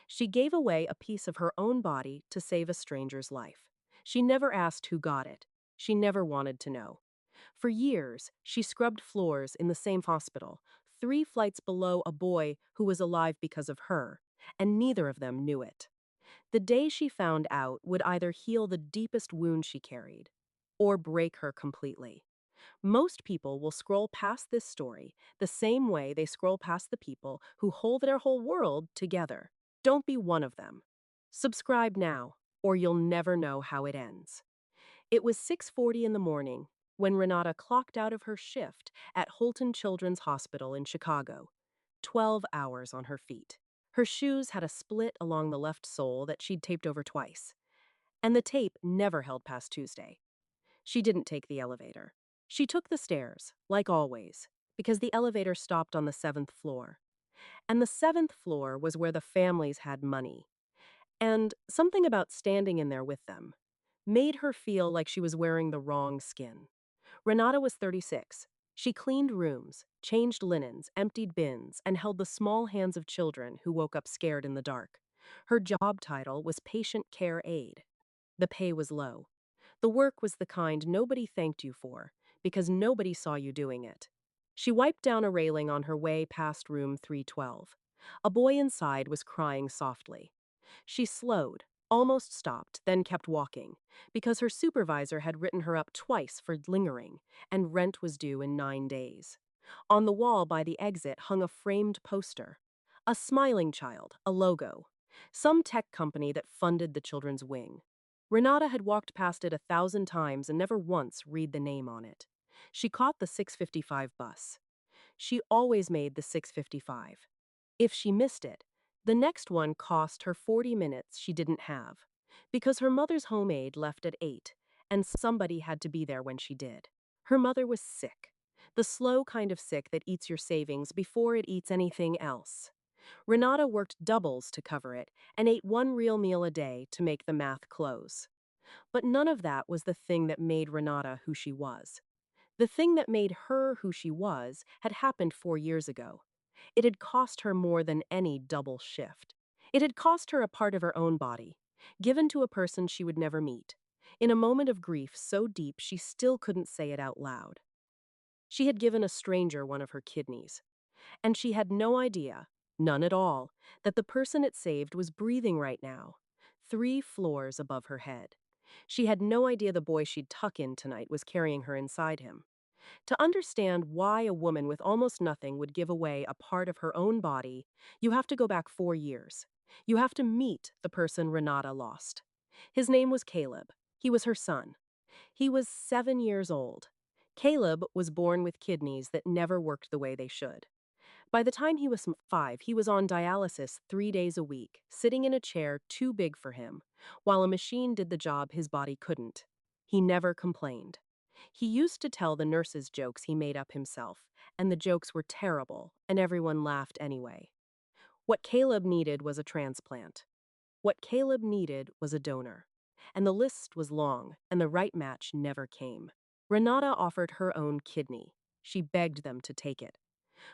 She gave away a piece of her own body to save a stranger's life. She never asked who got it. She never wanted to know. For years, she scrubbed floors in the same hospital, 3 flights below a boy who was alive because of her, and neither of them knew it. The day she found out would either heal the deepest wound she carried or break her completely. Most people will scroll past this story the same way they scroll past the people who hold their whole world together. Don't be one of them. Subscribe now, or you'll never know how it ends. It was 6:40 in the morning when Renata clocked out of her shift at Holton Children's Hospital in Chicago, 12 hours on her feet. Her shoes had a split along the left sole that she'd taped over twice, and the tape never held past Tuesday. She didn't take the elevator. She took the stairs, like always, because the elevator stopped on the 7th floor. And the 7th floor was where the families had money. And something about standing in there with them made her feel like she was wearing the wrong skin. Renata was 36. She cleaned rooms, changed linens, emptied bins, and held the small hands of children who woke up scared in the dark. Her job title was patient care aide. The pay was low. The work was the kind nobody thanked you for, because nobody saw you doing it. She wiped down a railing on her way past room 312. A boy inside was crying softly. She slowed, almost stopped, then kept walking, because her supervisor had written her up twice for lingering, and rent was due in 9 days. On the wall by the exit hung a framed poster. A smiling child, a logo. Some tech company that funded the children's wing. Renata had walked past it 1,000 times and never once read the name on it. She caught the 6:55 bus. She always made the 6:55. If she missed it, the next one cost her 40 minutes she didn't have, because her mother's home aide left at 8, and somebody had to be there when she did. Her mother was sick, the slow kind of sick that eats your savings before it eats anything else. Renata worked doubles to cover it and ate one real meal a day to make the math close. But none of that was the thing that made Renata who she was. The thing that made her who she was had happened 4 years ago. It had cost her more than any double shift. It had cost her a part of her own body, given to a person she would never meet, in a moment of grief so deep she still couldn't say it out loud. She had given a stranger one of her kidneys, and she had no idea, none at all, that the person it saved was breathing right now, 3 floors above her head. She had no idea the boy she'd tuck in tonight was carrying her inside him. To understand why a woman with almost nothing would give away a part of her own body, you have to go back 4 years. You have to meet the person Renata lost. His name was Caleb. He was her son. He was 7 years old. Caleb was born with kidneys that never worked the way they should. By the time he was 5, he was on dialysis 3 days a week, sitting in a chair too big for him, while a machine did the job his body couldn't. He never complained. He used to tell the nurses jokes he made up himself, and the jokes were terrible, and everyone laughed anyway. What Caleb needed was a transplant. What Caleb needed was a donor. And the list was long, and the right match never came. Renata offered her own kidney. She begged them to take it.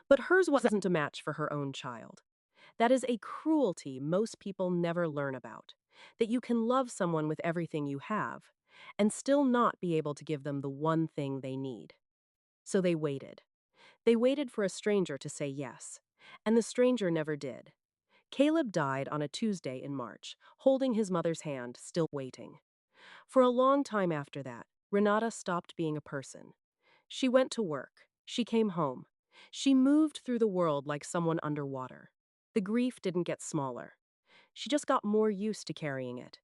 But hers wasn't a match for her own child. That is a cruelty most people never learn about. That you can love someone with everything you have, and still not be able to give them the one thing they need. So they waited. They waited for a stranger to say yes, and the stranger never did. Caleb died on a Tuesday in March, holding his mother's hand, still waiting. For a long time after that, Renata stopped being a person. She went to work. She came home. She moved through the world like someone underwater. The grief didn't get smaller. She just got more used to carrying it.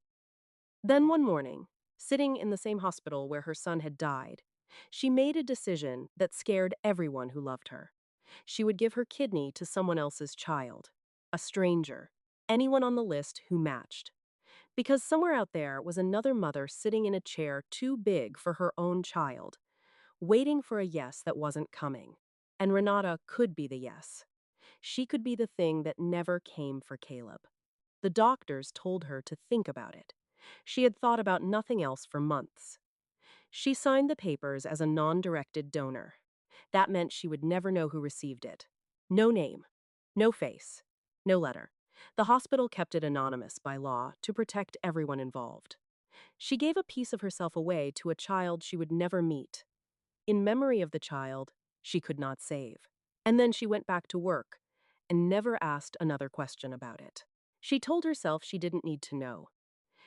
Then one morning, sitting in the same hospital where her son had died, she made a decision that scared everyone who loved her. She would give her kidney to someone else's child, a stranger, anyone on the list who matched. Because somewhere out there was another mother sitting in a chair too big for her own child, waiting for a yes that wasn't coming. And Renata could be the yes. She could be the thing that never came for Caleb. The doctors told her to think about it. She had thought about nothing else for months. She signed the papers as a non-directed donor. That meant she would never know who received it. No name, no face, no letter. The hospital kept it anonymous by law to protect everyone involved. She gave a piece of herself away to a child she would never meet, in memory of the child she could not save. And then she went back to work and never asked another question about it. She told herself she didn't need to know.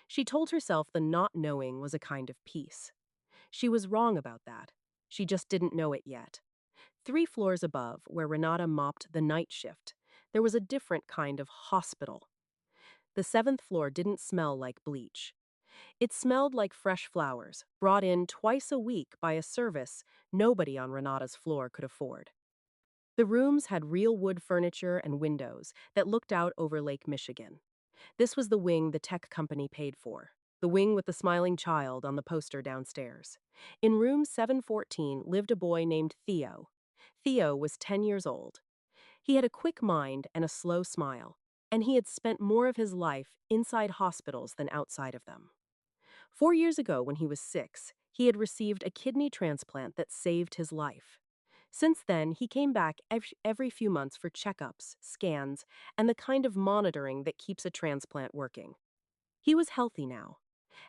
She told herself the not knowing was a kind of peace. She was wrong about that. She just didn't know it yet. 3 floors above, where Renata mopped the night shift, there was a different kind of hospital. The 7th floor didn't smell like bleach. It smelled like fresh flowers, brought in twice a week by a service nobody on Renata's floor could afford. The rooms had real wood furniture and windows that looked out over Lake Michigan. This was the wing the tech company paid for, the wing with the smiling child on the poster downstairs. In room 714 lived a boy named Theo. Theo was 10 years old. He had a quick mind and a slow smile, and he had spent more of his life inside hospitals than outside of them. 4 years ago, when he was 6, he had received a kidney transplant that saved his life. Since then, he came back every few months for checkups, scans, and the kind of monitoring that keeps a transplant working. He was healthy now,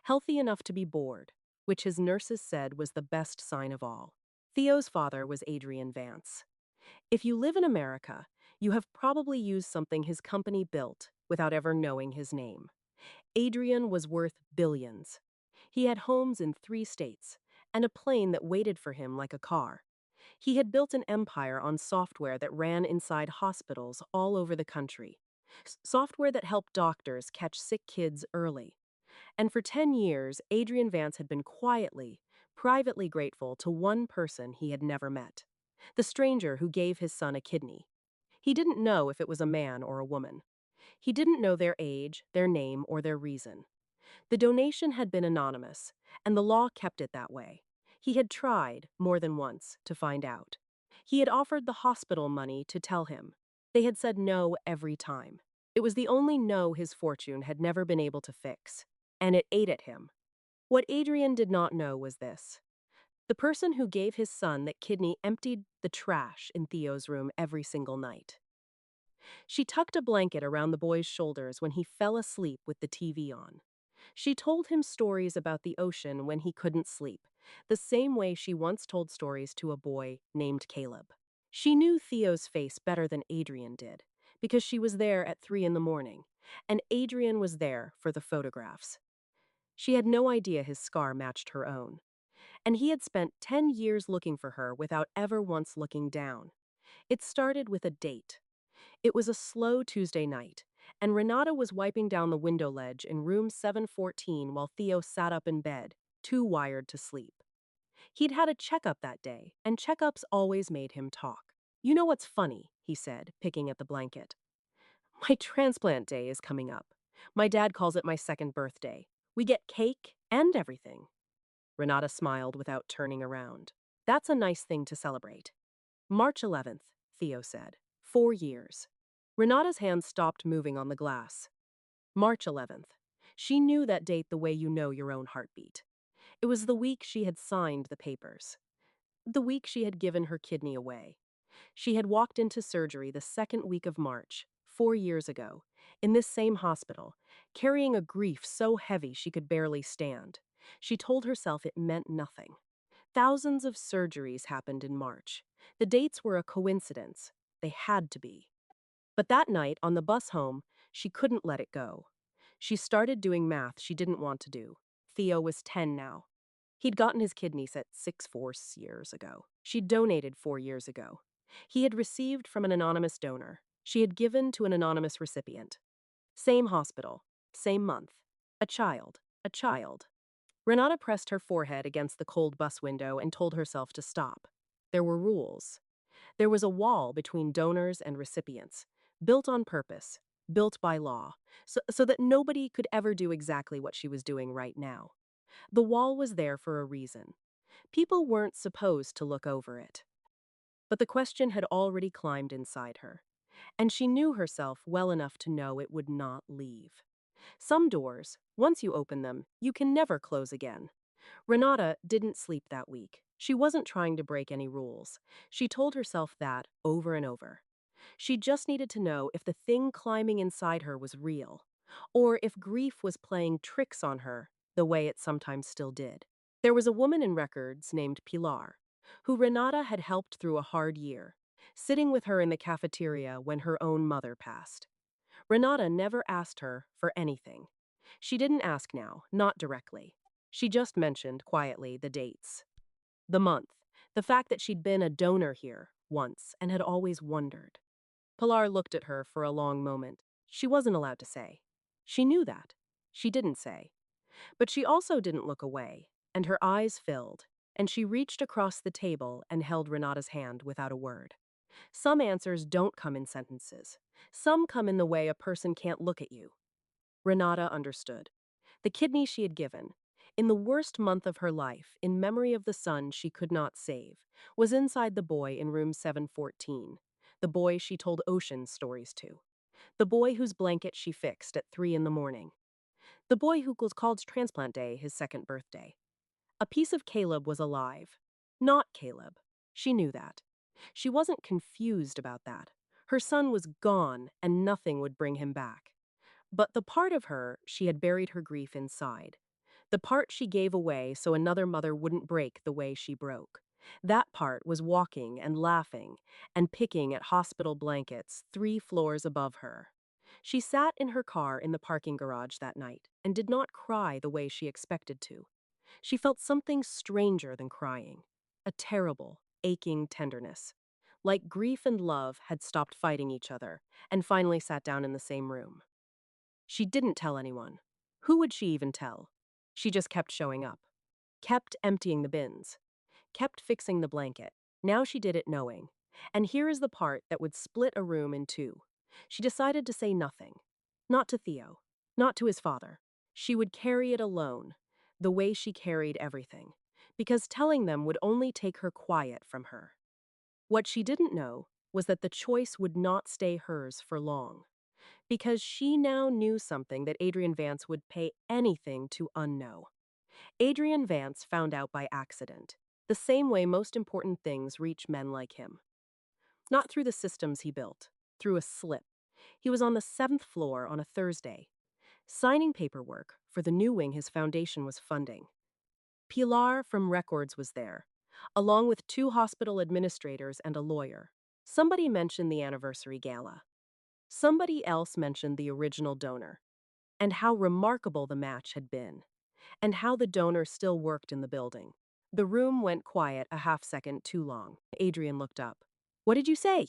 healthy enough to be bored, which his nurses said was the best sign of all. Theo's father was Adrian Vance. If you live in America, you have probably used something his company built without ever knowing his name. Adrian was worth billions. He had homes in 3 states and a plane that waited for him like a car. He had built an empire on software that ran inside hospitals all over the country. Software that helped doctors catch sick kids early. And for 10 years, Adrian Vance had been quietly, privately grateful to one person he had never met, the stranger who gave his son a kidney. He didn't know if it was a man or a woman. He didn't know their age, their name, or their reason. The donation had been anonymous, and the law kept it that way. He had tried, more than once, to find out. He had offered the hospital money to tell him. They had said no every time. It was the only no his fortune had never been able to fix, and it ate at him. What Adrian did not know was this. The person who gave his son that kidney emptied the trash in Theo's room every single night. She tucked a blanket around the boy's shoulders when he fell asleep with the TV on. She told him stories about the ocean when he couldn't sleep, the same way she once told stories to a boy named Caleb. She knew Theo's face better than Adrian did, because she was there at 3 in the morning, and Adrian was there for the photographs. She had no idea his scar matched her own, and he had spent 10 years looking for her without ever once looking down. It started with a date. It was a slow Tuesday night, and Renata was wiping down the window ledge in room 714 while Theo sat up in bed, too wired to sleep. He'd had a checkup that day, and checkups always made him talk. "You know what's funny?" he said, picking at the blanket. "My transplant day is coming up. My dad calls it my second birthday. We get cake and everything." Renata smiled without turning around. "That's a nice thing to celebrate." "March 11th, Theo said. 4 years. Renata's hand stopped moving on the glass. March 11th. She knew that date the way you know your own heartbeat. It was the week she had signed the papers. The week she had given her kidney away. She had walked into surgery the second week of March, 4 years ago, in this same hospital, carrying a grief so heavy she could barely stand. She told herself it meant nothing. Thousands of surgeries happened in March. The dates were a coincidence. They had to be. But that night, on the bus home, she couldn't let it go. She started doing math she didn't want to do. Theo was 10 now. He'd gotten his kidneys at 4 years ago. She'd donated 4 years ago. He had received from an anonymous donor. She had given to an anonymous recipient. Same hospital. Same month. A child. A child. Renata pressed her forehead against the cold bus window and told herself to stop. There were rules. There was a wall between donors and recipients, built on purpose, built by law, so that nobody could ever do exactly what she was doing right now. The wall was there for a reason. People weren't supposed to look over it. But the question had already climbed inside her, and she knew herself well enough to know it would not leave. Some doors, once you open them, you can never close again. Renata didn't sleep that week. She wasn't trying to break any rules. She told herself that over and over. She just needed to know if the thing climbing inside her was real, or if grief was playing tricks on her the way it sometimes still did. There was a woman in records named Pilar, who Renata had helped through a hard year, sitting with her in the cafeteria when her own mother passed. Renata never asked her for anything. She didn't ask now, not directly. She just mentioned quietly the dates, the month, the fact that she'd been a donor here once and had always wondered. Pilar looked at her for a long moment. She wasn't allowed to say. She knew that. She didn't say. But she also didn't look away, and her eyes filled, and she reached across the table and held Renata's hand without a word. Some answers don't come in sentences. Some come in the way a person can't look at you. Renata understood. The kidney she had given, in the worst month of her life, in memory of the son she could not save, was inside the boy in room 714, the boy she told ocean stories to, the boy whose blanket she fixed at 3 in the morning, the boy who was called Transplant Day his second birthday. A piece of Caleb was alive. Not Caleb. She knew that. She wasn't confused about that. Her son was gone, and nothing would bring him back. But the part of her she had buried her grief inside. The part she gave away so another mother wouldn't break the way she broke. That part was walking and laughing and picking at hospital blankets 3 floors above her. She sat in her car in the parking garage that night and did not cry the way she expected to. She felt something stranger than crying, a terrible, aching tenderness. Like grief and love had stopped fighting each other and finally sat down in the same room. She didn't tell anyone. Who would she even tell? She just kept showing up, kept emptying the bins, kept fixing the blanket. Now she did it knowing. And here is the part that would split a room in two. She decided to say nothing. Not to Theo, not to his father. She would carry it alone, the way she carried everything, because telling them would only take her quiet from her. What she didn't know was that the choice would not stay hers for long, because she now knew something that Adrian Vance would pay anything to unknow. Adrian Vance found out by accident, the same way most important things reach men like him. Not through the systems he built, through a slip. He was on the 7th floor on a Thursday, signing paperwork for the new wing his foundation was funding. Pilar from Records was there, along with 2 hospital administrators and a lawyer. Somebody mentioned the anniversary gala. Somebody else mentioned the original donor, and how remarkable the match had been, and how the donor still worked in the building. The room went quiet a half second too long. Adrian looked up. "What did you say?"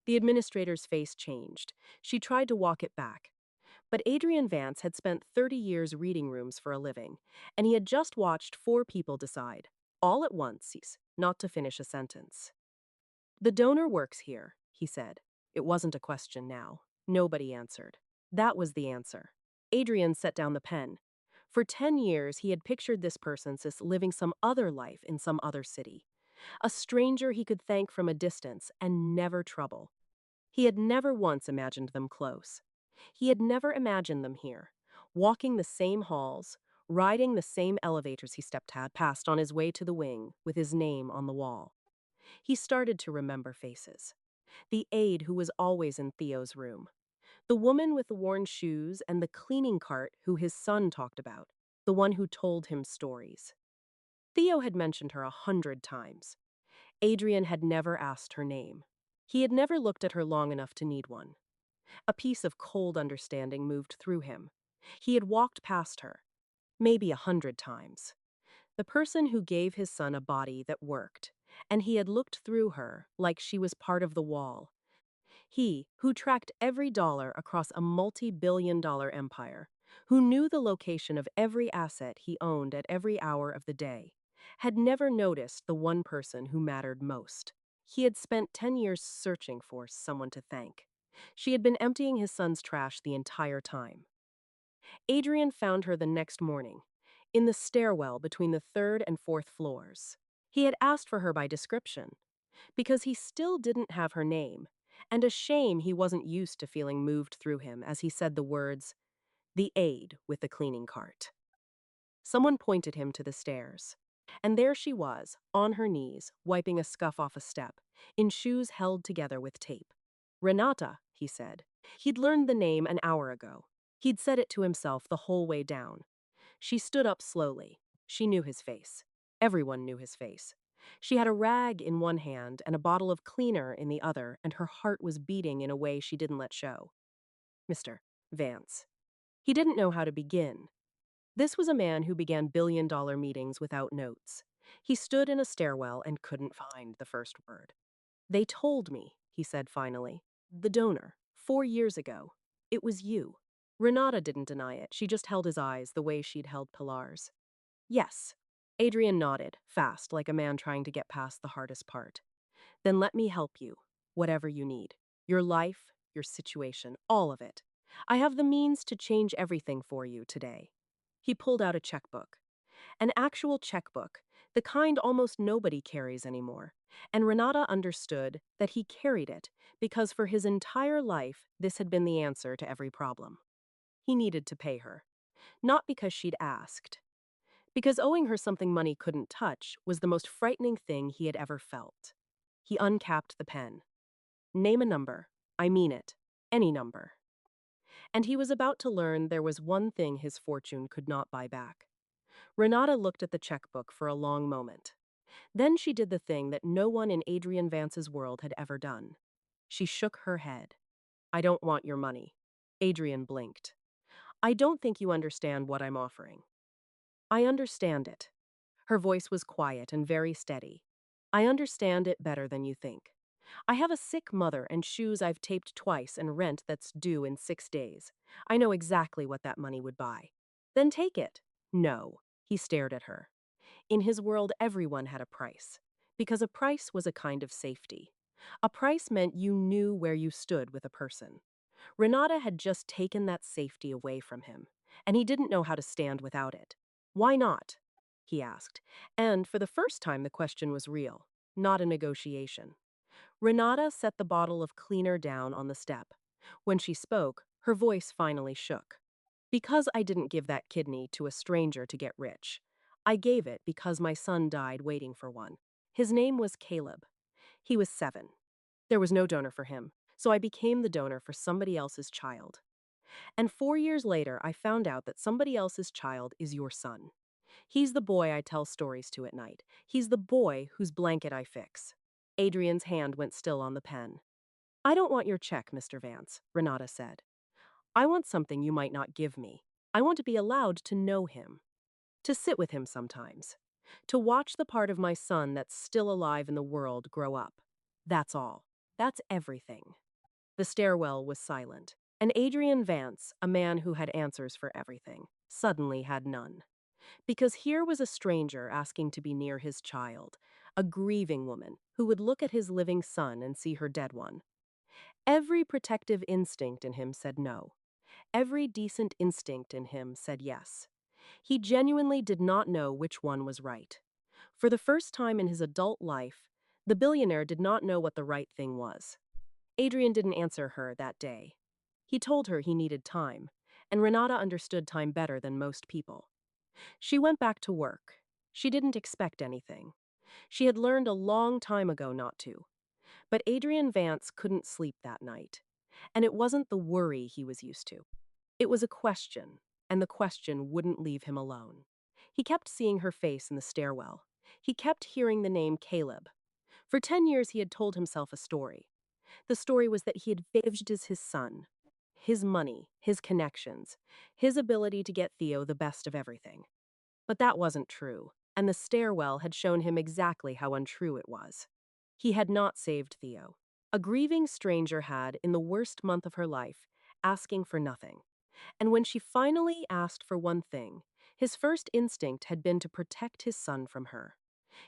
The administrator's face changed. She tried to walk it back. But Adrian Vance had spent 30 years reading rooms for a living, and he had just watched 4 people decide, all at once, not to finish a sentence. "The donor works here," he said. It wasn't a question now. Nobody answered. That was the answer. Adrian set down the pen. For 10 years, he had pictured this person as living some other life in some other city. A stranger he could thank from a distance and never trouble. He had never once imagined them close. He had never imagined them here, walking the same halls, riding the same elevators he stepped past on his way to the wing with his name on the wall. He started to remember faces. The aide who was always in Theo's room. The woman with the worn shoes and the cleaning cart who his son talked about. The one who told him stories. Theo had mentioned her 100 times. Adrian had never asked her name. He had never looked at her long enough to need one. A piece of cold understanding moved through him. He had walked past her, maybe 100 times. The person who gave his son a body that worked, and he had looked through her like she was part of the wall. He, who tracked every dollar across a multi-billion-dollar empire, who knew the location of every asset he owned at every hour of the day, had never noticed the one person who mattered most. He had spent 10 years searching for someone to thank. She had been emptying his son's trash the entire time. Adrian found her the next morning, in the stairwell between the 3rd and 4th floors. He had asked for her by description, because he still didn't have her name, and a shame he wasn't used to feeling moved through him as he said the words, "The aide with the cleaning cart." Someone pointed him to the stairs. And there she was, on her knees, wiping a scuff off a step, in shoes held together with tape. Renata, he said. He'd learned the name an hour ago. He'd said it to himself the whole way down. She stood up slowly. She knew his face. Everyone knew his face. She had a rag in one hand and a bottle of cleaner in the other, and her heart was beating in a way she didn't let show. Mr. Vance. He didn't know how to begin. This was a man who began billion-dollar meetings without notes. He stood in a stairwell and couldn't find the first word. They told me, he said finally. The donor, 4 years ago. It was you. Renata didn't deny it. She just held his eyes the way she'd held Pilar's. Yes. Adrian nodded, fast, like a man trying to get past the hardest part. Then let me help you, whatever you need. Your life, your situation, all of it. I have the means to change everything for you today. He pulled out a checkbook. An actual checkbook, the kind almost nobody carries anymore. And Renata understood that he carried it because for his entire life, this had been the answer to every problem. He needed to pay her. Not because she'd asked. Because owing her something money couldn't touch was the most frightening thing he had ever felt. He uncapped the pen. Name a number. I mean it. Any number. And he was about to learn there was one thing his fortune could not buy back. Renata looked at the checkbook for a long moment. Then she did the thing that no one in Adrian Vance's world had ever done. She shook her head. I don't want your money. Adrian blinked. I don't think you understand what I'm offering. I understand it. Her voice was quiet and very steady. I understand it better than you think. I have a sick mother and shoes I've taped twice and rent that's due in 6 days. I know exactly what that money would buy. Then take it. No. He stared at her. In his world, everyone had a price. Because a price was a kind of safety. A price meant you knew where you stood with a person. Renata had just taken that safety away from him, and he didn't know how to stand without it. Why not? He asked, and for the first time the question was real, not a negotiation. Renata set the bottle of cleaner down on the step. When she spoke, her voice finally shook. Because I didn't give that kidney to a stranger to get rich. I gave it because my son died waiting for one. His name was Caleb. He was 7. There was no donor for him, so I became the donor for somebody else's child. And 4 years later, I found out that somebody else's child is your son. He's the boy I tell stories to at night. He's the boy whose blanket I fix. Adrian's hand went still on the pen. I don't want your check, Mr. Vance, Renata said. I want something you might not give me. I want to be allowed to know him. To sit with him sometimes. To watch the part of my son that's still alive in the world grow up. That's all. That's everything. The stairwell was silent, and Adrian Vance, a man who had answers for everything, suddenly had none. Because here was a stranger asking to be near his child, a grieving woman who would look at his living son and see her dead one. Every protective instinct in him said no. Every decent instinct in him said yes. He genuinely did not know which one was right. For the first time in his adult life, the billionaire did not know what the right thing was. Adrian didn't answer her that day. He told her he needed time, and Renata understood time better than most people. She went back to work. She didn't expect anything. She had learned a long time ago not to. But Adrian Vance couldn't sleep that night. And it wasn't the worry he was used to. It was a question, and the question wouldn't leave him alone. He kept seeing her face in the stairwell. He kept hearing the name Caleb. For 10 years he had told himself a story. The story was that he had vaged as his son. His money, his connections, his ability to get Theo the best of everything. But that wasn't true, and the stairwell had shown him exactly how untrue it was. He had not saved Theo. A grieving stranger had, in the worst month of her life, asking for nothing. And when she finally asked for one thing, his first instinct had been to protect his son from her.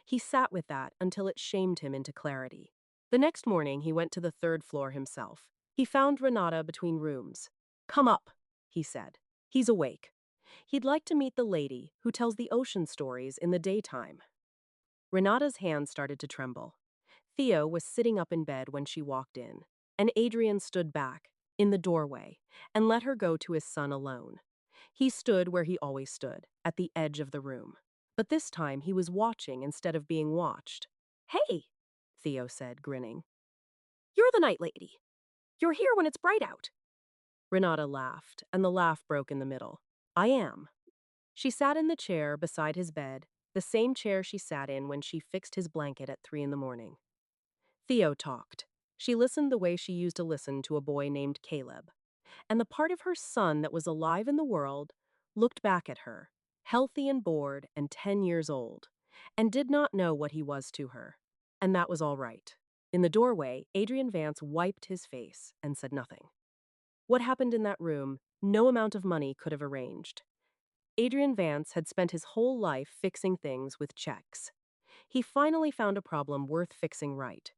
He sat with that until it shamed him into clarity. The next morning, he went to the 3rd floor himself. He found Renata between rooms. Come up, he said. He's awake. He'd like to meet the lady who tells the ocean stories in the daytime. Renata's hand started to tremble. Theo was sitting up in bed when she walked in, and Adrian stood back, in the doorway, and let her go to his son alone. He stood where he always stood, at the edge of the room. But this time he was watching instead of being watched. Hey, Theo said, grinning. You're the night lady. You're here when it's bright out. Renata laughed, and the laugh broke in the middle. I am. She sat in the chair beside his bed, the same chair she sat in when she fixed his blanket at 3 in the morning. Theo talked. She listened the way she used to listen to a boy named Caleb. And the part of her son that was alive in the world looked back at her, healthy and bored and 10 years old, and did not know what he was to her. And that was all right. In the doorway, Adrian Vance wiped his face and said nothing. What happened in that room, no amount of money could have arranged. Adrian Vance had spent his whole life fixing things with checks. He finally found a problem worth fixing right.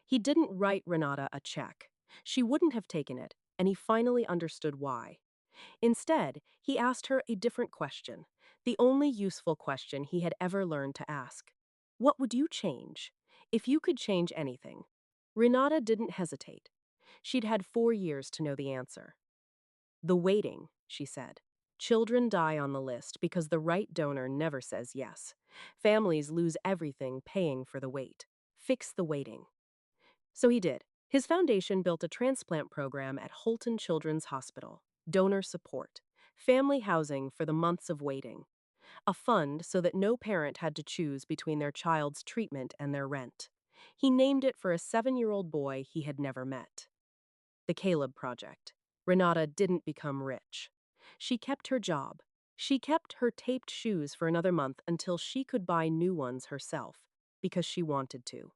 He didn't write Renata a check. She wouldn't have taken it, and he finally understood why. Instead, he asked her a different question, the only useful question he had ever learned to ask. What would you change? If you could change anything. Renata didn't hesitate. She'd had 4 years to know the answer. The waiting, she said. Children die on the list because the right donor never says yes. Families lose everything paying for the wait. Fix the waiting. So he did. His foundation built a transplant program at Holton Children's Hospital, donor support, family housing for the months of waiting, a fund so that no parent had to choose between their child's treatment and their rent. He named it for a 7-year-old boy he had never met. The Caleb Project. Renata didn't become rich. She kept her job. She kept her taped shoes for another month until she could buy new ones herself, because she wanted to.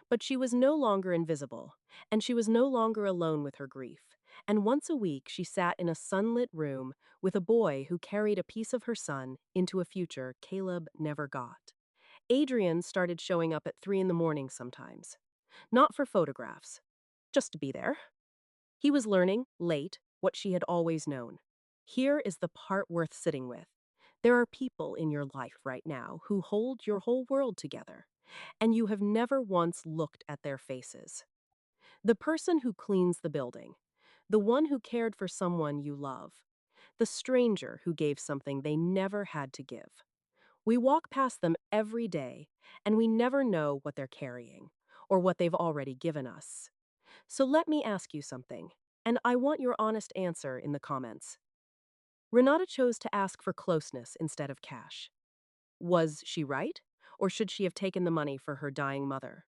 But she was no longer invisible, and she was no longer alone with her grief. And once a week, she sat in a sunlit room with a boy who carried a piece of her son into a future Caleb never got. Adrian started showing up at 3 in the morning sometimes. Not for photographs, just to be there. He was learning, late, what she had always known. Here is the part worth sitting with. There are people in your life right now who hold your whole world together, and you have never once looked at their faces. The person who cleans the building, the one who cared for someone you love, the stranger who gave something they never had to give. We walk past them every day, and we never know what they're carrying or what they've already given us. So let me ask you something, and I want your honest answer in the comments. Renata chose to ask for closeness instead of cash. Was she right? Or should she have taken the money for her dying mother?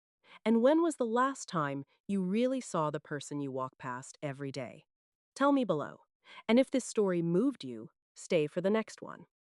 And when was the last time you really saw the person you walk past every day? Tell me below. And if this story moved you, stay for the next one.